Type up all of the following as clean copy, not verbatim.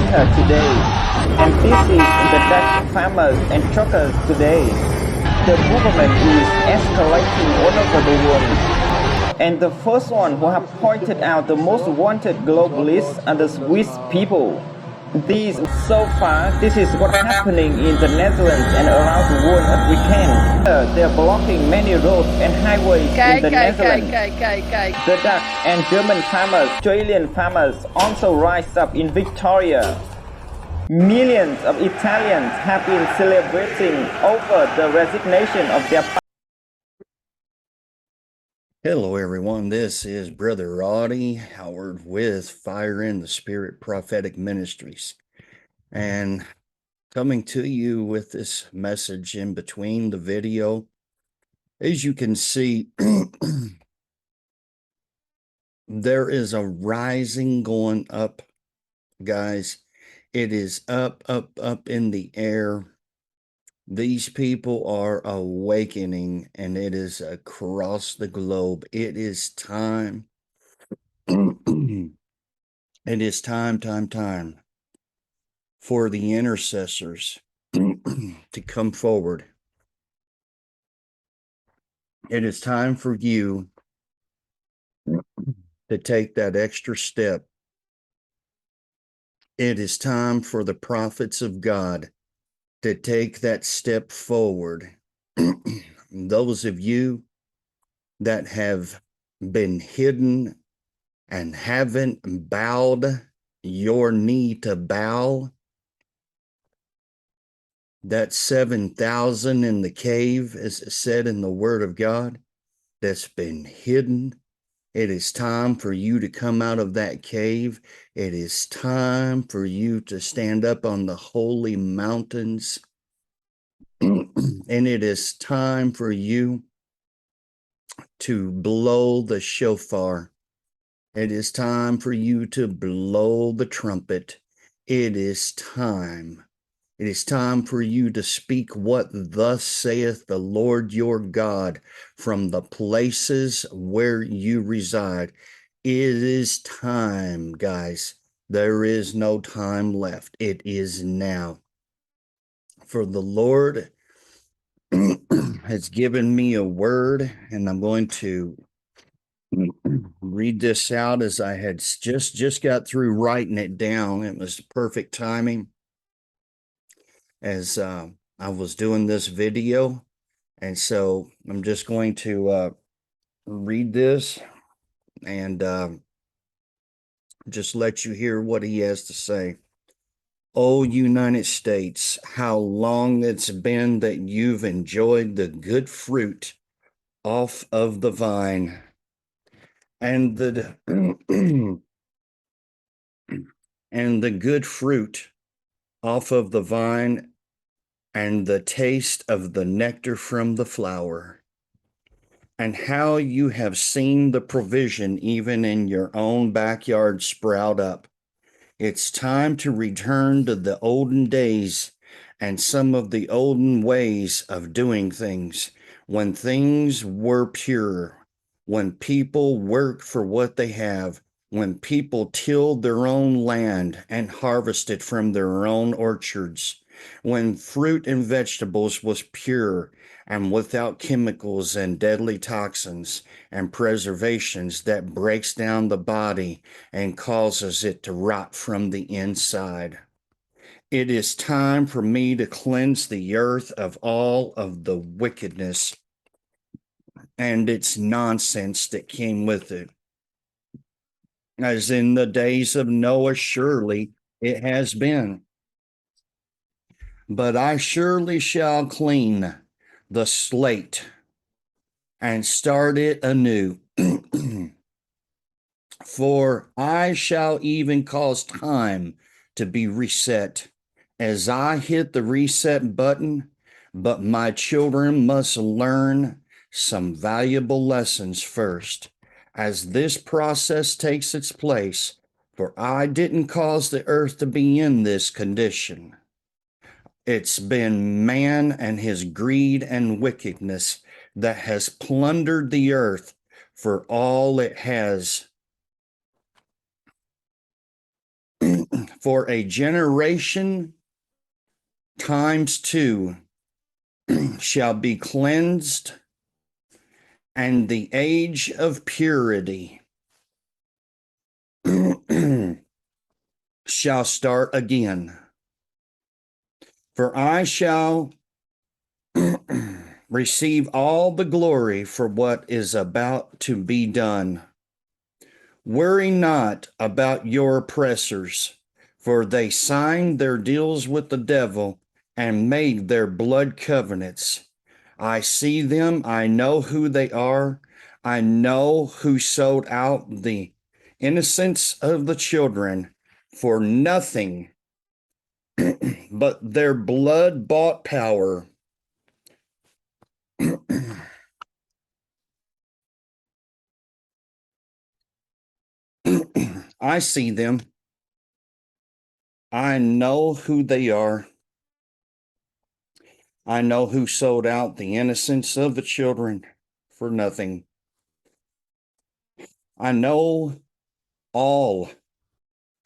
winter today, and this is the Dutch farmers and truckers today. The movement is escalating all over the world. And the first one who have pointed out the most wanted globalists are the Swiss people. So far, this is what's happening in the Netherlands and around the world as we can. They're blocking many roads and highways in the Netherlands. The Dutch and German farmers, Australian farmers also rise up in Victoria. Millions of Italians have been celebrating over the resignation of their. Hello everyone, this is Brother Auty Howard with Fire in the Spirit Prophetic Ministries, and coming to you with this message in between the video. As you can see, there is a rising going up, guys. It is up in the air. These people are awakening, and it is across the globe. It is time. It is time for the intercessors to come forward. It is time for you to take that extra step. It is time for the prophets of God to take that step forward. Those of you that have been hidden and haven't bowed your knee to bow, that 7,000 in the cave, as it said in the Word of God, that's been hidden. It is time for you to come out of that cave. It is time for you to stand up on the holy mountains. And it is time for you to blow the shofar. It is time for you to blow the trumpet. It is time. It is time for you to speak what thus saith the Lord your God from the places where you reside. It is time, guys. There is no time left. It is now. For the Lord has given me a word, and I'm going to read this out as I had just got through writing it down. It was perfect timing as I was doing this video, and so I'm just going to read this and just let you hear what he has to say. Oh, United States, how long it's been that you've enjoyed the good fruit off of the vine, and the and the good fruit off of the vine, and the taste of the nectar from the flower, and how you have seen the provision even in your own backyard sprout up. It's time to return to the olden days and some of the olden ways of doing things, when things were pure, when people worked for what they have, when people tilled their own land and harvested from their own orchards, when fruit and vegetables was pure and without chemicals and deadly toxins and preservations that breaks down the body and causes it to rot from the inside. It is time for me to cleanse the earth of all of the wickedness and its nonsense that came with it. As in the days of Noah, surely it has been. But I surely shall clean the slate and start it anew. For I shall even cause time to be reset as I hit the reset button, but my children must learn some valuable lessons first as this process takes its place, for I didn't cause the earth to be in this condition. It's been man and his greed and wickedness that has plundered the earth for all it has For a generation times 2 shall be cleansed, and the age of purity shall start again. For I shall receive all the glory for what is about to be done. Worry not about your oppressors, for they signed their deals with the devil and made their blood covenants. I see them. I know who they are. I know who sold out the innocence of the children for nothing but their blood bought power. I see them. I know who they are. I know who sold out the innocence of the children for nothing. I know all,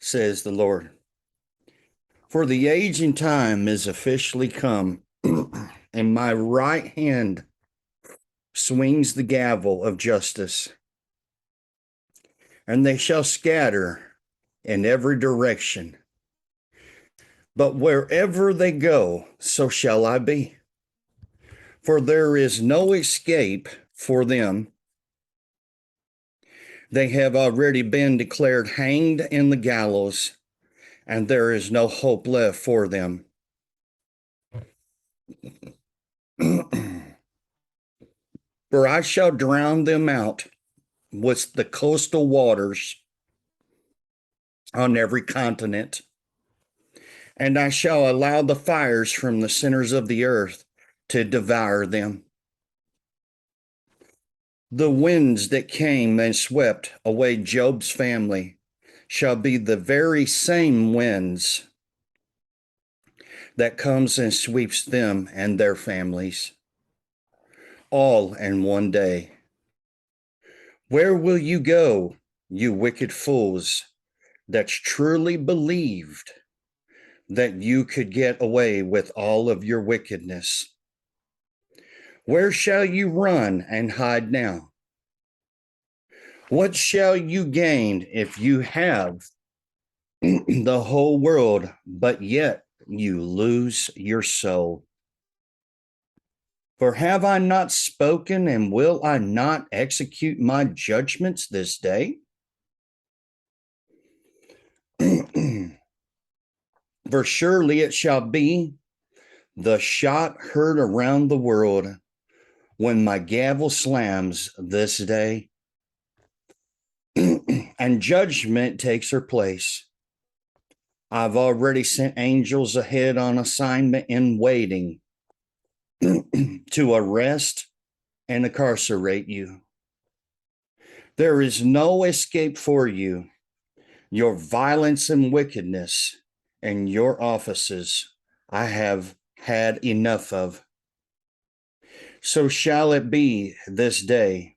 says the Lord. For the age and time is officially come, and my right hand swings the gavel of justice, and they shall scatter in every direction. But wherever they go, so shall I be. For there is no escape for them. They have already been declared hanged in the gallows, and there is no hope left for them. For I shall drown them out with the coastal waters on every continent, and I shall allow the fires from the centers of the earth to devour them. The winds that came and swept away Job's family shall be the very same winds that comes and sweeps them and their families, all in one day. Where will you go, you wicked fools, that truly believed that you could get away with all of your wickedness? Where shall you run and hide now? What shall you gain if you have the whole world, but yet you lose your soul? For have I not spoken, and will I not execute my judgments this day? For surely it shall be the shot heard around the world when my gavel slams this day, and judgment takes her place. I've already sent angels ahead on assignment in waiting to arrest and incarcerate you. There is no escape for you. Your violence and wickedness and your offices I have had enough of. So shall it be this day,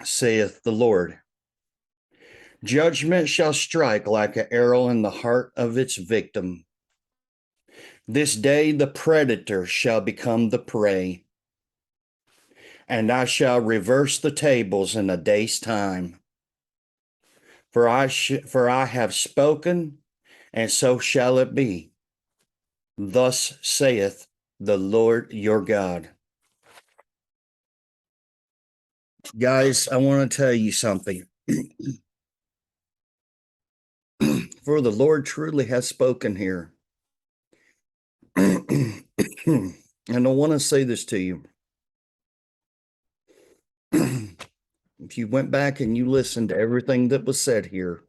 saith the Lord. Judgment shall strike like an arrow in the heart of its victim. This day the predator shall become the prey, and I shall reverse the tables in a day's time. For I have spoken, and so shall it be. Thus saith the Lord your God. Guys, I want to tell you something. For the Lord truly has spoken here. And I want to say this to you. If you went back and you listened to everything that was said here,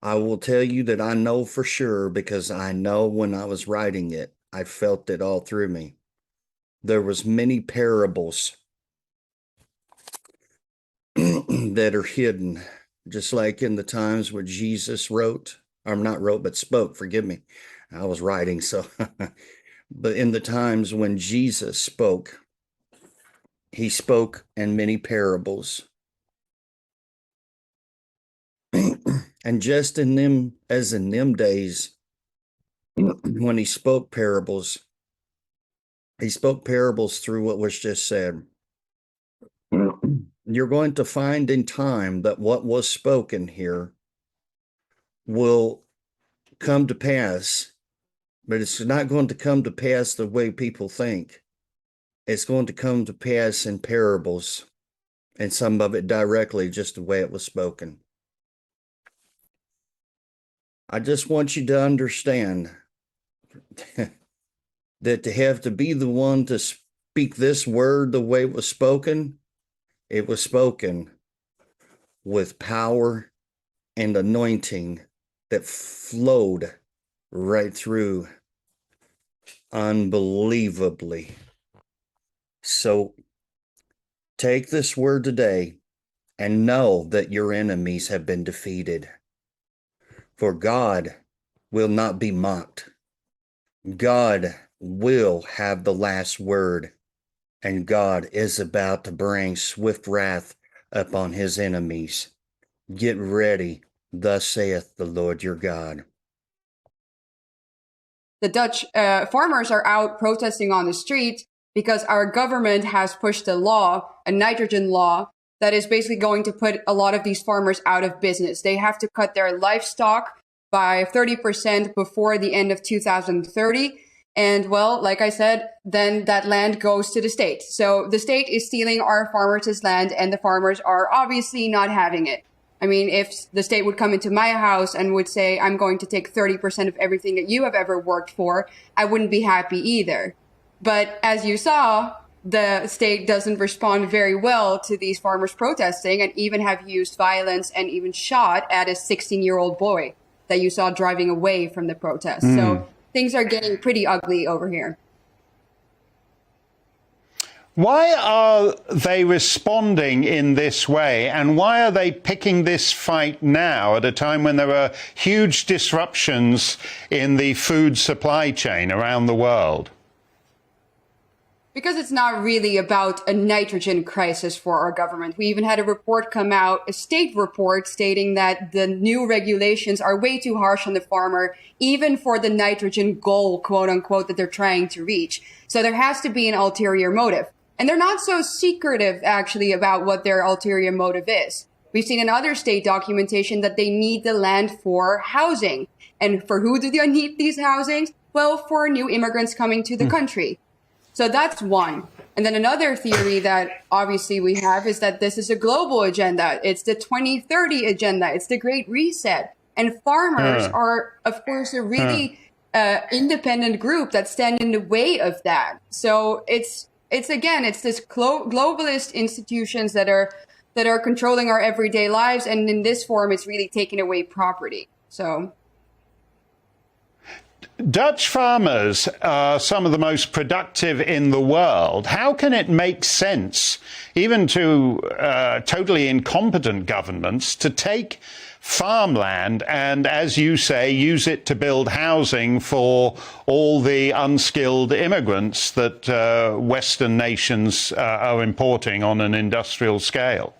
I will tell you that I know for sure, because I know when I was writing it, I felt it all through me. There was many parables that are hidden, just like in the times where Jesus wrote, or not wrote, but spoke, forgive me. I was writing, so, but in the times when Jesus spoke, he spoke in many parables. And And just in them, as in them days, when he spoke parables through what was just said. You're going to find in time that what was spoken here will come to pass, but it's not going to come to pass the way people think. It's going to come to pass in parables, and some of it directly, just the way it was spoken. I just want you to understand that to have to be the one to speak this word the way it was spoken with power and anointing that flowed right through unbelievably. So take this word today and know that your enemies have been defeated. For God will not be mocked. God will have the last word, and God is about to bring swift wrath upon his enemies. Get ready, thus saith the Lord your God. The Dutch farmers are out protesting on the street because our government has pushed a law, a nitrogen law, that is basically going to put a lot of these farmers out of business. They have to cut their livestock by 30% before the end of 2030. And well, like I said, then that land goes to the state. So the state is stealing our farmers' land, and the farmers are obviously not having it. I mean, if the state would come into my house and would say, I'm going to take 30% of everything that you have ever worked for, I wouldn't be happy either. But as you saw, the state doesn't respond very well to these farmers protesting, and even have used violence and even shot at a 16-year-old boy that you saw driving away from the protest. So things are getting pretty ugly over here. Why are they responding in this way, and why are they picking this fight now at a time when there are huge disruptions in the food supply chain around the world? Because it's not really about a nitrogen crisis for our government. We even had a report come out, a state report, stating that the new regulations are way too harsh on the farmer, even for the nitrogen goal, quote unquote, that they're trying to reach. So there has to be an ulterior motive. And they're not so secretive, actually, about what their ulterior motive is. We've seen in other state documentation that they need the land for housing. And for who do they need these housings? Well, for new immigrants coming to the country. So that's one. And then another theory that obviously we have is that this is a global agenda. It's the 2030 agenda. It's the Great Reset. And farmers are, of course, a really independent group that stand in the way of that. So it's this globalist institutions that are controlling our everyday lives, and in this form, it's really taking away property. So, Dutch farmers are some of the most productive in the world. How can it make sense, even to totally incompetent governments, to take farmland and, as you say, use it to build housing for all the unskilled immigrants that Western nations are importing on an industrial scale?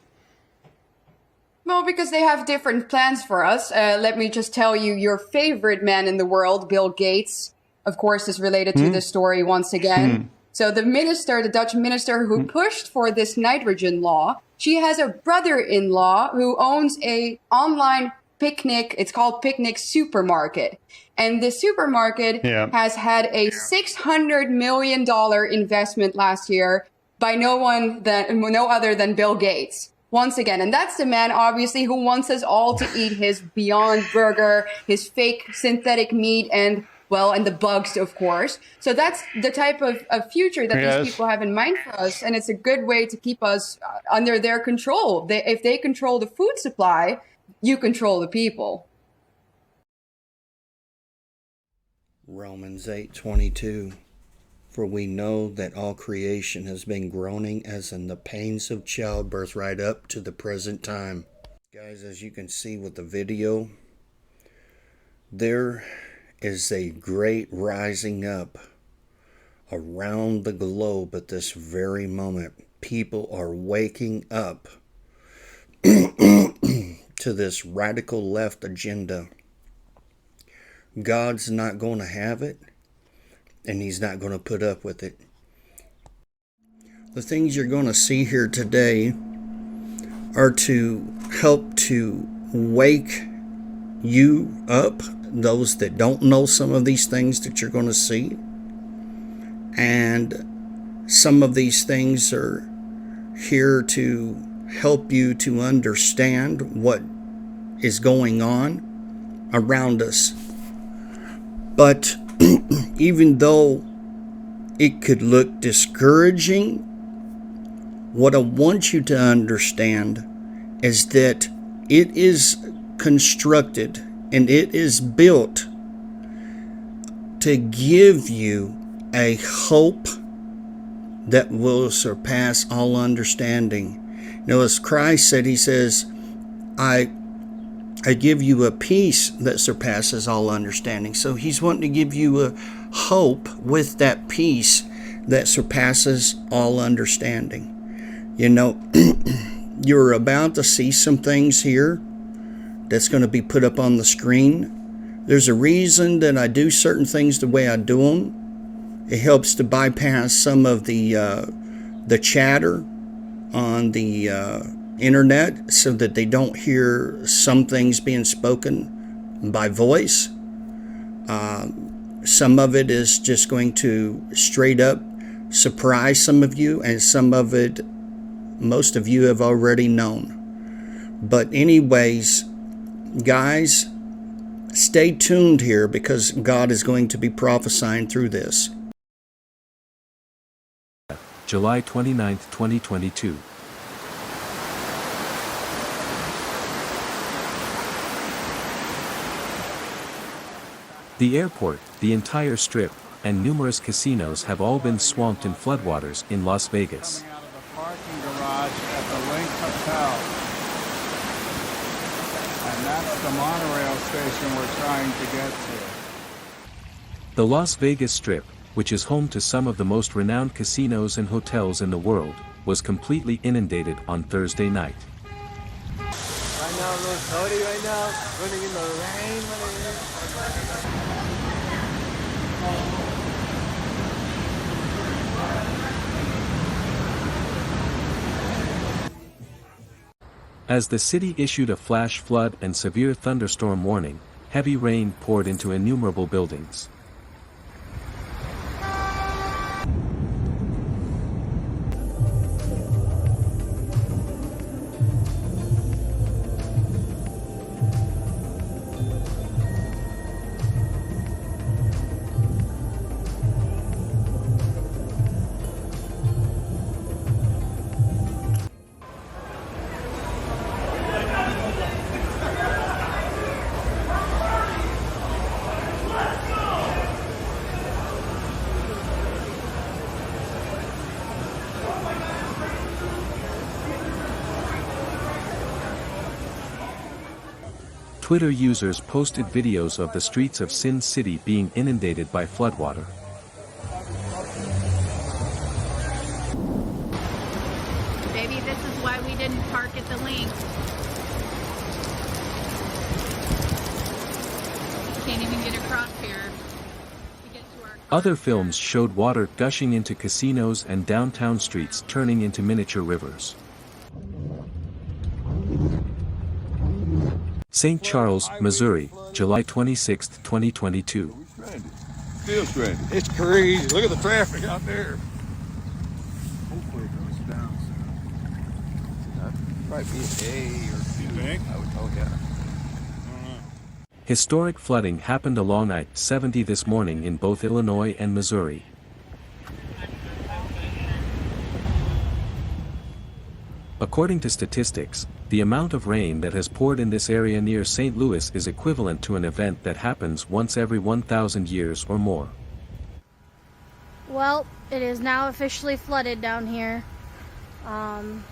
well, because they have different plans for us. Let me just tell you, your favorite man in the world, Bill Gates, of course, is related to this story once again. So the Dutch minister who pushed for this nitrogen law, she has a brother-in-law who owns a online picnic. It's called Picnic Supermarket. And the supermarket has had a $600 million investment last year by no other than Bill Gates. Once again, and that's the man, obviously, who wants us all to eat his Beyond Burger, his fake synthetic meat, and the bugs, of course. So that's the type of future that these people have in mind for us. And it's a good way to keep us under their control. If they control the food supply, you control the people. Romans 8:22. For we know that all creation has been groaning as in the pains of childbirth right up to the present time. Guys, as you can see with the video, there is a great rising up around the globe at this very moment. People are waking up to this radical left agenda. God's not going to have it, and he's not going to put up with it. The things you're going to see here today are to help to wake you up, those that don't know some of these things that you're going to see. And some of these things are here to help you to understand what is going on around us. But even though it could look discouraging, what I want you to understand is that it is constructed and it is built to give you a hope that will surpass all understanding. Now, as Christ said, he says, I give you a peace that surpasses all understanding. So he's wanting to give you a hope with that peace that surpasses all understanding. You know, you're about to see some things here that's going to be put up on the screen. There's a reason that I do certain things the way I do them. It helps to bypass some of the chatter on the internet so that they don't hear some things being spoken by voice. Some of it is just going to straight up surprise some of you, and some of it most of you have already known. But anyways, guys, stay tuned here because God is going to be prophesying through this. July 29th, 2022. The airport, the entire strip, and numerous casinos have all been swamped in floodwaters in Las Vegas. Coming out of the parking garage at the Link Hotel. And that's the monorail station we're trying to get to. The Las Vegas Strip, which is home to some of the most renowned casinos and hotels in the world, was completely inundated on Thursday night. Right now, I'm going Auty right now, running in the rain. As the city issued a flash flood and severe thunderstorm warning, heavy rain poured into innumerable buildings. Twitter users posted videos of the streets of Sin City being inundated by floodwater. Maybe this is why we didn't park at the Link. Can't even get across here to get to our car. Other films showed water gushing into casinos and downtown streets turning into miniature rivers. St. Charles, Missouri, July 26, 2022. Still stranded. It's crazy. Look at the traffic out there. Hopefully it goes down soon. Might be a day or two. You think? I would tell you. Historic flooding happened along I-70 this morning in both Illinois and Missouri. According to statistics, the amount of rain that has poured in this area near St. Louis is equivalent to an event that happens once every 1,000 years or more. Well, it is now officially flooded down here.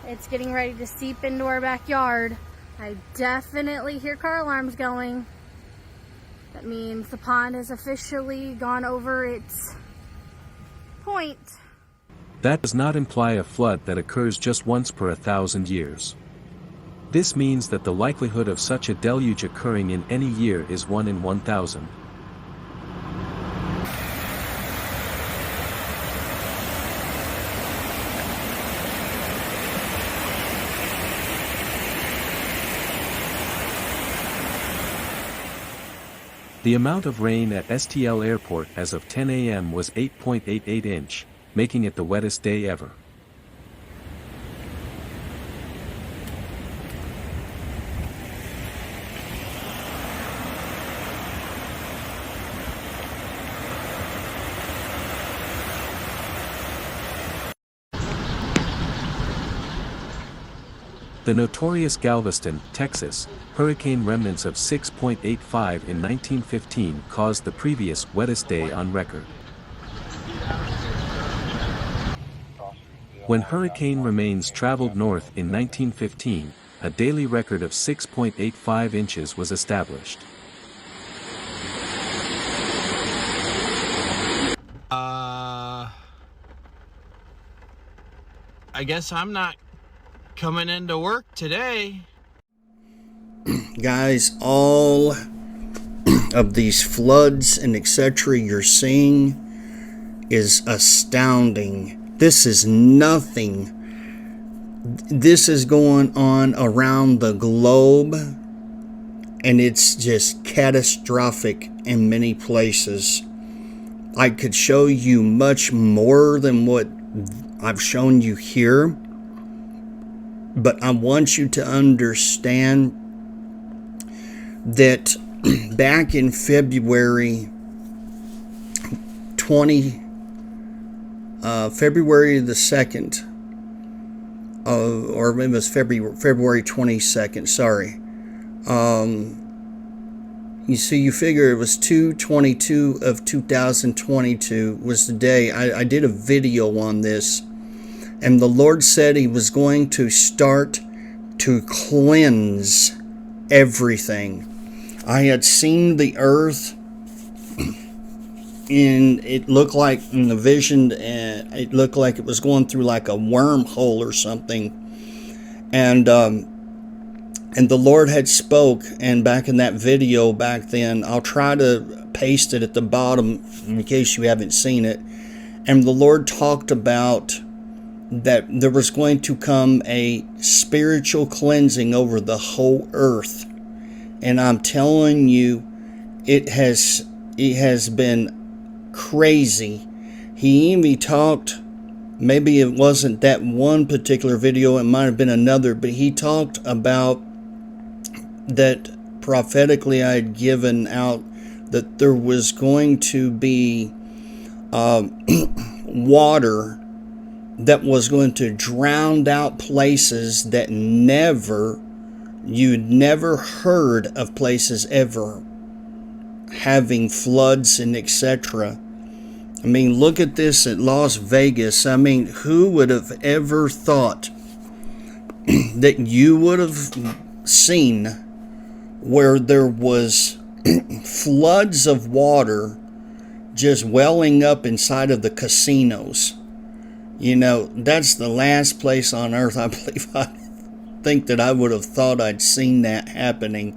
It's getting ready to seep into our backyard. I definitely hear car alarms going. That means the pond has officially gone over its point. That does not imply a flood that occurs just once per 1,000 years. This means that the likelihood of such a deluge occurring in any year is 1 in 1,000. The amount of rain at STL Airport as of 10 a.m. was 8.88 inch, making it the wettest day ever. The notorious Galveston, Texas, hurricane remnants of 6.85 in 1915 caused the previous wettest day on record. When hurricane remains traveled north in 1915, a daily record of 6.85 inches was established. I guess I'm not coming into work today. Guys, all of these floods and etc. you're seeing is astounding. This is nothing. This is going on around the globe, and it's just catastrophic in many places. I could show you much more than what I've shown you here, but I want you to understand that back in February the 2nd, or maybe it was February 22nd, sorry. You see, you figure it was 2/22 of 2022 was the day. I did a video on this, and the Lord said He was going to start to cleanse everything. I had seen the earth, and it looked like in the vision, it looked like it was going through like a wormhole or something. And the Lord had spoke, and back in that video back then, I'll try to paste it at the bottom in case you haven't seen it. And the Lord talked about that there was going to come a spiritual cleansing over the whole earth. And I'm telling you, it has been crazy. He even talked, maybe it wasn't that one particular video, it might have been another, but he talked about that prophetically I had given out that there was going to be water that was going to drown out places that you'd never heard of places ever having floods and etc. I mean, look at this at Las Vegas. I mean, who would have ever thought that you would have seen where there was floods of water just welling up inside of the casinos? You know, that's the last place on earth I believe I think that I would have thought I'd seen that happening.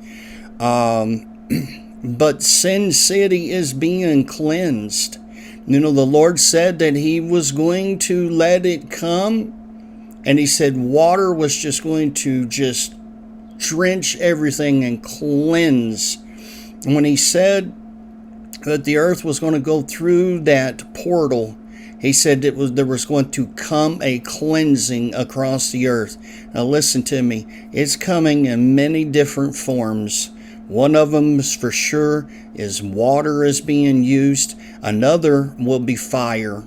But Sin City is being cleansed. You know, the Lord said that He was going to let it come, and He said water was just going to just drench everything and cleanse. And when He said that the earth was going to go through that portal, He said there was going to come a cleansing across the earth. Now listen to me. It's coming in many different forms. One of them is for sure is water is being used. Another will be fire.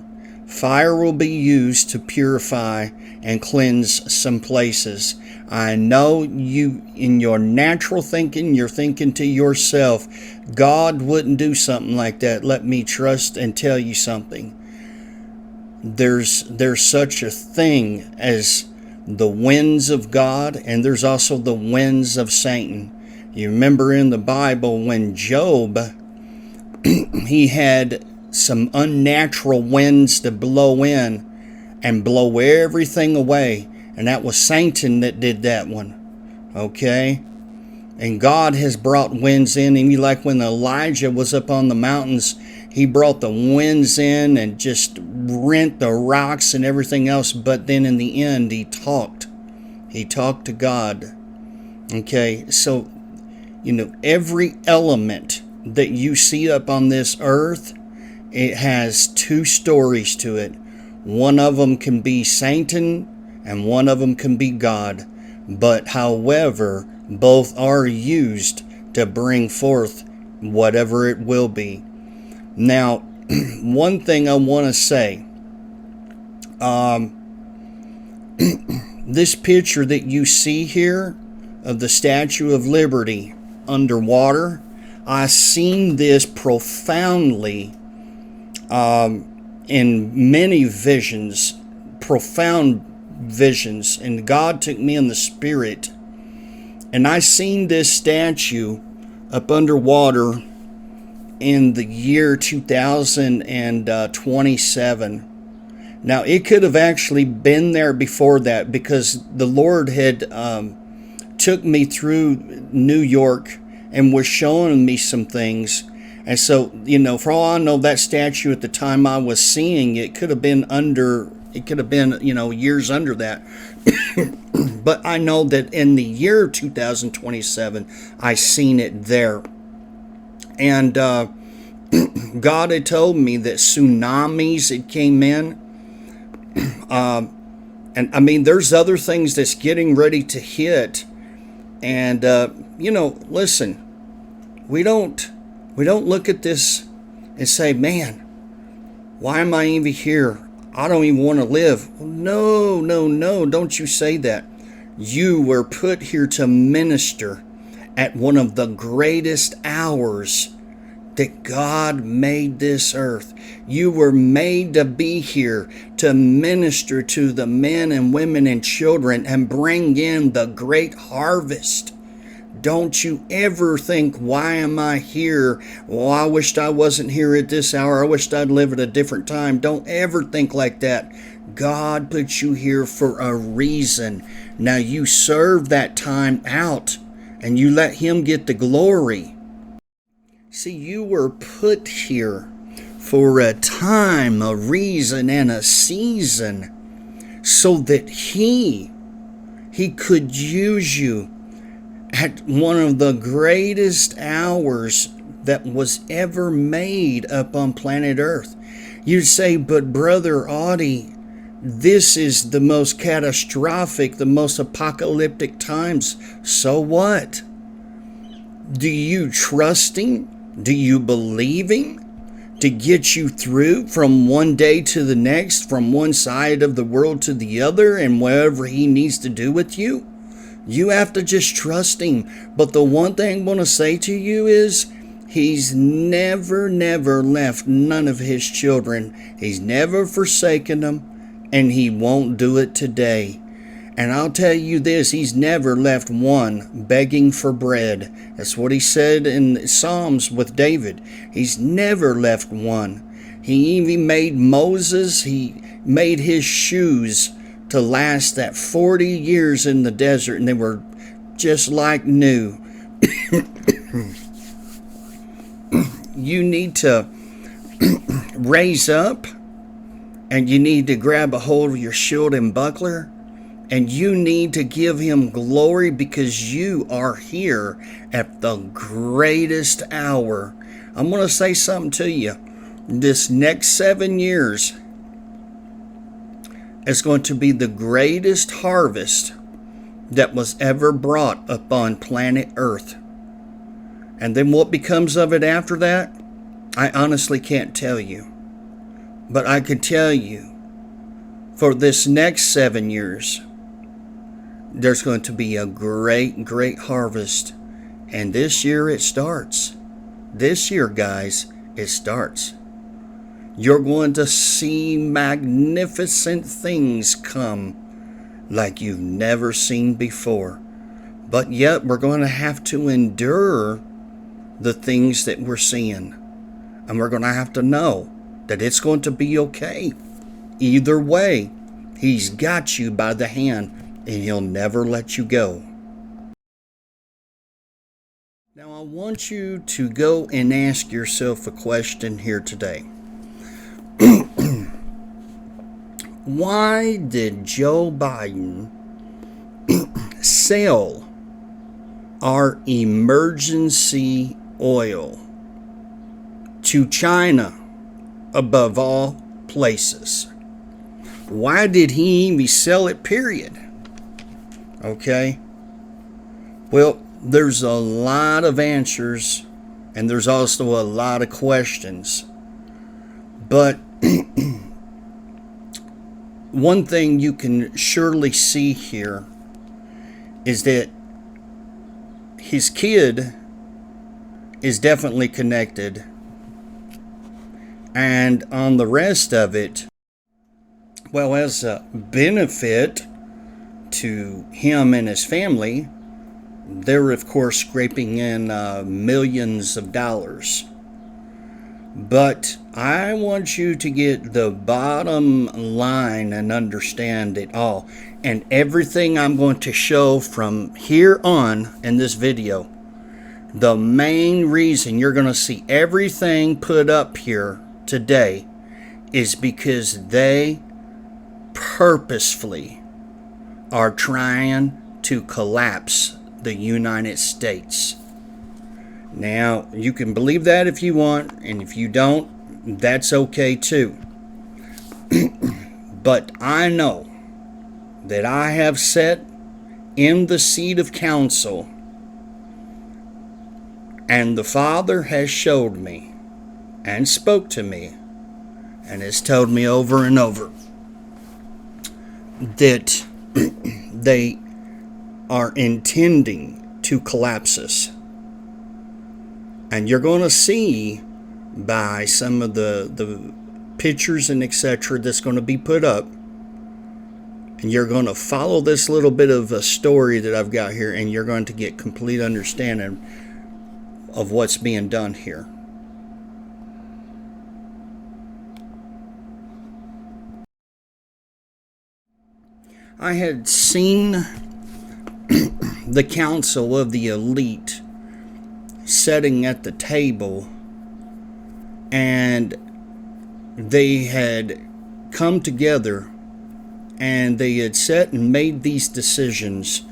Fire will be used to purify and cleanse some places. I know you, in your natural thinking, you're thinking to yourself, God wouldn't do something like that. Let me trust and tell you something. There's such a thing as the winds of God, and there's also the winds of Satan. You remember in the Bible when Job, he had some unnatural winds to blow in and blow everything away, and that was Satan that did that one. Okay? And God has brought winds in. And like when Elijah was up on the mountains, he brought the winds in and just rent the rocks and everything else. But then in the end, he talked. He talked to God. Okay, so, every element that you see up on this earth, it has two stories to it. One of them can be Satan and one of them can be God. But however, both are used to bring forth whatever it will be. Now, one thing I want to say, this picture that you see here of the Statue of Liberty underwater, I seen this profoundly in many visions, profound visions, and God took me in the spirit, and I seen this statue up underwater in the year 2027. Now, it could have actually been there before that, because the Lord had took me through New York and was showing me some things. And so, for all I know, that statue at the time I was seeing it could have been years under that. But I know that in the year 2027, I seen it there. And God had told me that tsunamis had came in. And I mean, there's other things that's getting ready to hit. And, listen, we don't look at this and say, man, why am I even here? I don't even want to live. No, don't you say that. You were put here to minister at one of the greatest hours that God made this earth. You were made to be here to minister to the men and women and children and bring in the great harvest. Don't you ever think, why am I here? Well, I wished I wasn't here at this hour. I wished I'd live at a different time. Don't ever think like that. God put you here for a reason. Now you serve that time out and you let Him get the glory. See, you were put here for a time, a reason, and a season, so that He could use you at one of the greatest hours that was ever made upon planet Earth. You'd say, but Brother Auty, this is the most catastrophic, the most apocalyptic times. So what? Do you trust Him? Do you believe Him to get you through from one day to the next, from one side of the world to the other, and whatever He needs to do with you? You have to just trust Him. But the one thing I want to say to you is, He's never left none of His children. He's never forsaken them, and He won't do it today. And I'll tell you this, He's never left one begging for bread. That's what He said in Psalms with David. He's never left one. He even made Moses, He made his shoes to last that 40 years in the desert, and they were just like new. You need to raise up, and you need to grab a hold of your shield and buckler, and you need to give Him glory, because you are here at the greatest hour. I'm going to say something to you. This next 7 years is going to be the greatest harvest that was ever brought upon planet Earth. And then what becomes of it after that, I honestly can't tell you. But I can tell you, for this next 7 years, there's going to be a great harvest. And this year it starts. This year, guys, it starts. You're going to see magnificent things come like you've never seen before. But yet we're going to have to endure the things that we're seeing. And we're going to have to know that it's going to be okay. Either way, He's got you by the hand, and He'll never let you go. Now, I want you to go and ask yourself a question here today. Why did Joe Biden sell our emergency oil to China above all places? Why did he even sell it, period? Okay. Well, there's a lot of answers, and there's also a lot of questions. But one thing you can surely see here is that his kid is definitely connected. And on the rest of it, well, as a benefit to him and his family, they're, of course, scraping in millions of dollars. But I want you to get the bottom line and understand it all. And everything I'm going to show from here on in this video, the main reason you're going to see everything put up here today is because they purposefully are trying to collapse the United States. Now, you can believe that if you want, and if you don't, that's okay too. But I know that I have sat in the seat of counsel, and the Father has showed me and spoke to me and has told me over and over that they are intending to collapse us. And you're going to see by some of the pictures and etc. that's going to be put up, and you're going to follow this little bit of a story that I've got here, and you're going to get complete understanding of what's being done here. I had seen the council of the elite sitting at the table, and they had come together and they had sat and made these decisions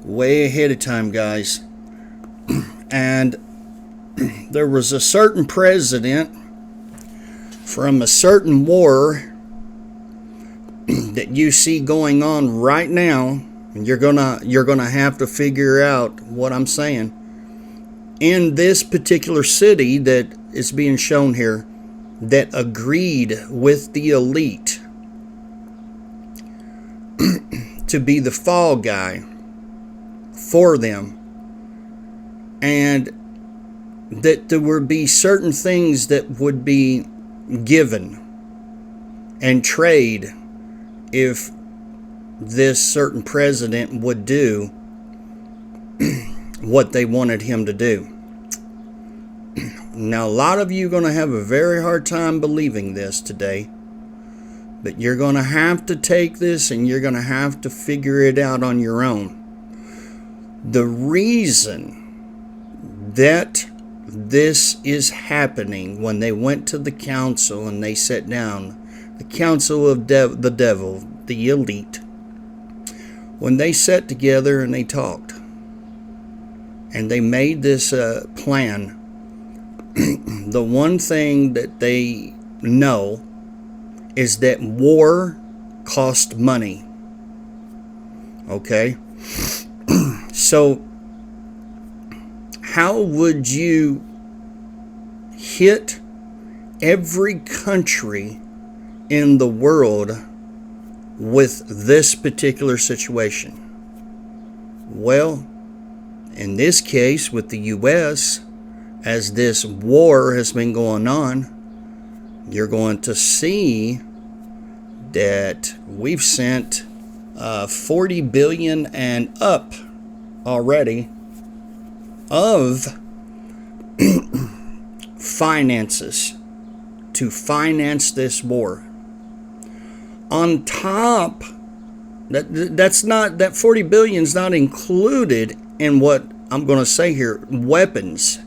way ahead of time, guys. And there was a certain president from a certain war that you see going on right now, and you're gonna have to figure out what I'm saying. In this particular city that is being shown here, that agreed with the elite to be the fall guy for them, and that there would be certain things that would be given and trade if this certain president would do what they wanted him to do. Now, a lot of you are going to have a very hard time believing this today, but you're going to have to take this and you're going to have to figure it out on your own. The reason that this is happening, when they went to the council and they sat down, the council of the devil, the elite, when they sat together and they talked and they made this plan, the one thing that they know is that war costs money. Okay? So how would you hit every country in the world with this particular situation? Well, in this case, with the U.S., as this war has been going on, you're going to see that we've sent $40 billion and up already of finances to finance this war. On top, that 40 billion is not included in what I'm going to say here, weapons.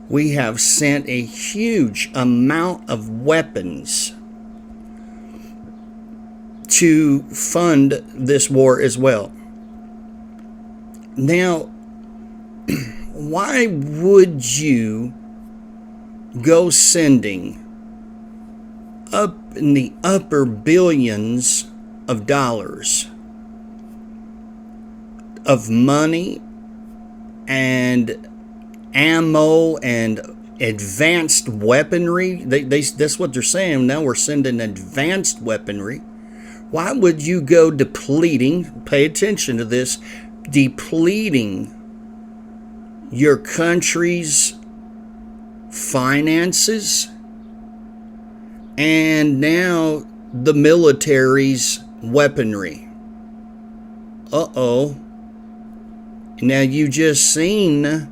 We have sent a huge amount of weapons to fund this war as well. Now, why would you go sending up in the upper billions of dollars of money and ammo and advanced weaponry? That's what they're saying. Now we're sending advanced weaponry. Why would you go depleting, pay attention to this, depleting your country's finances and now the military's weaponry? Uh-oh. Now you just seen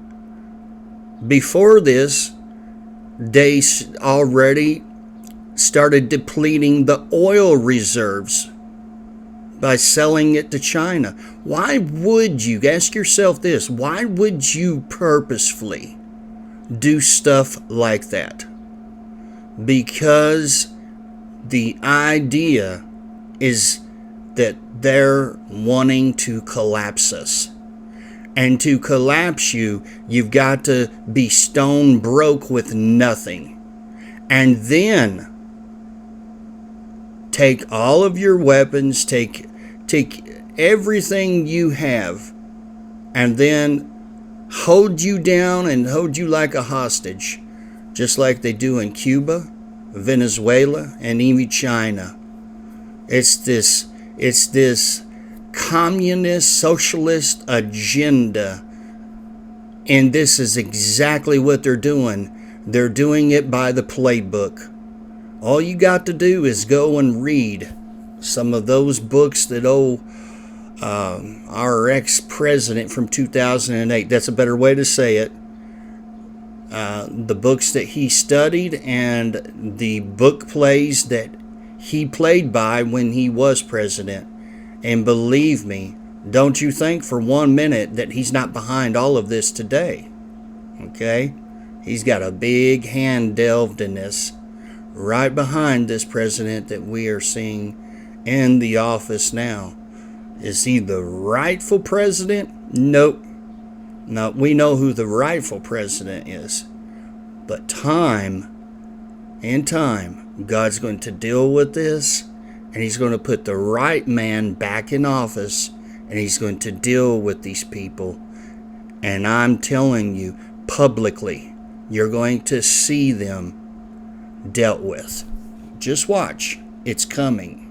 before this, they already started depleting the oil reserves by selling it to China. Why would you, ask yourself this, why would you purposefully do stuff like that? Because the idea is that they're wanting to collapse us. And to collapse you, you've got to be stone broke with nothing. And then take all of your weapons, take everything you have, and then hold you down and hold you like a hostage, just like they do in Cuba, Venezuela, and even China. It's this communist socialist agenda, and this is exactly what they're doing. They're doing it by the playbook. All you got to do is go and read some of those books that our ex-president from 2008, that's a better way to say it, the books that he studied and the book plays that he played by when he was president. And believe me, don't you think for 1 minute that he's not behind all of this today. Okay? He's got a big hand delved in this. Right behind this president that we are seeing in the office now. Is he the rightful president? Nope. No, we know who the rightful president is. But time, God's going to deal with this, and he's going to put the right man back in office, and he's going to deal with these people. And I'm telling you, publicly, you're going to see them dealt with. Just watch. It's coming.